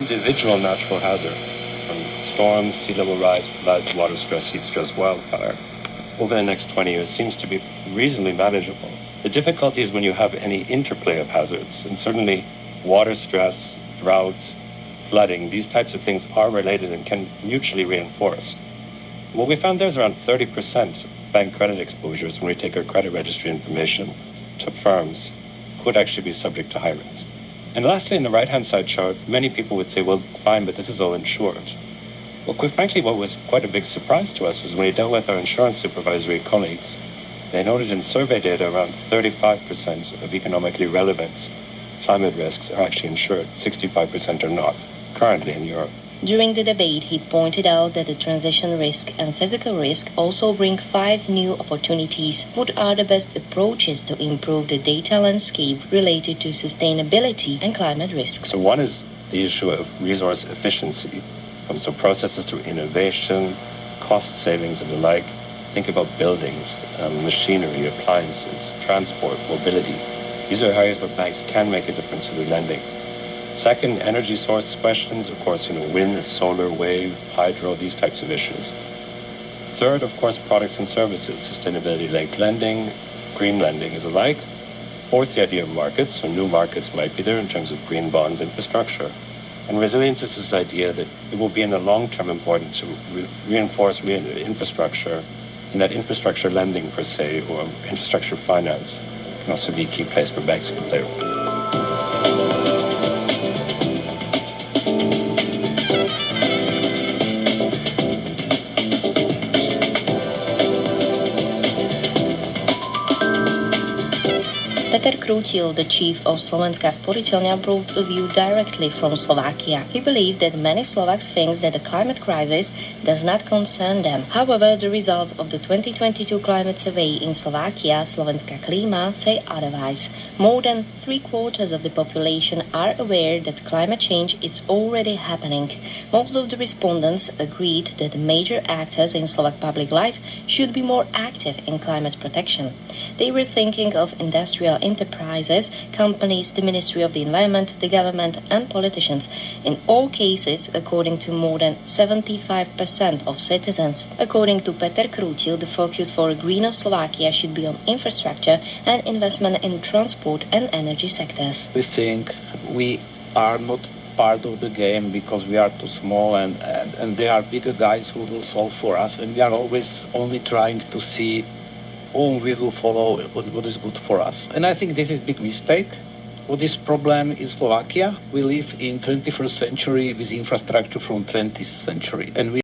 Individual natural hazard, from storms, sea level rise, floods, water stress, heat stress, wildfire, over the next 20 years seems to be reasonably manageable. The difficulty is when you have any interplay of hazards, and certainly water stress, drought, flooding, these types of things are related and can mutually reinforce. What we found there is around 30% bank credit exposures when we take our credit registry information to firms could actually be subject to high risk. And lastly, in the right-hand side chart, many people would say, well, fine, but this is all insured. Well, quite frankly, what was quite a big surprise to us was when we dealt with our insurance supervisory colleagues, they noted in survey data around 35% of economically relevant climate risks are actually insured, 65% are not, currently in Europe. During the debate, he pointed out that the transition risk and physical risk also bring 5 new opportunities. What are the best approaches to improve the data landscape related to sustainability and climate risks? So one is the issue of resource efficiency. So processes through innovation, cost savings and the like. Think about buildings, machinery, appliances, transport, mobility. These are areas where banks can make a difference through lending. Second, energy source questions, of course, wind, solar, wave, hydro, these types of issues. Third, of course, products and services, sustainability-linked lending, green lending is alike. Fourth, the idea of markets, so new markets might be there in terms of green bonds, infrastructure. And resilience is this idea that it will be in the long term important to reinforce infrastructure, and that infrastructure lending per se, or infrastructure finance, can also be a key place for banks to play a role. Peter Krútil, the chief of Slovenská sporiteľňa, brought a view directly from Slovakia. He believed that many Slovaks think that the climate crisis does not concern them. However, the results of the 2022 climate survey in Slovakia, Slovenská klíma, say otherwise. More than 3/4 of the population are aware that climate change is already happening. Most of the respondents agreed that major actors in Slovak public life should be more active in climate protection. They were thinking of industrial enterprises, companies, the Ministry of the Environment, the government and politicians. In all cases, according to more than 75% of citizens. According to Peter Krútil, the focus for a greener Slovakia should be on infrastructure and investment in transport and energy sectors. We think we are not part of the game because we are too small and there are bigger guys who will solve for us, and we are always only trying to see whom we will follow, what is good for us. And I think this is a big mistake. What is problem in Slovakia? We live in 21st century with infrastructure from 20th century, and we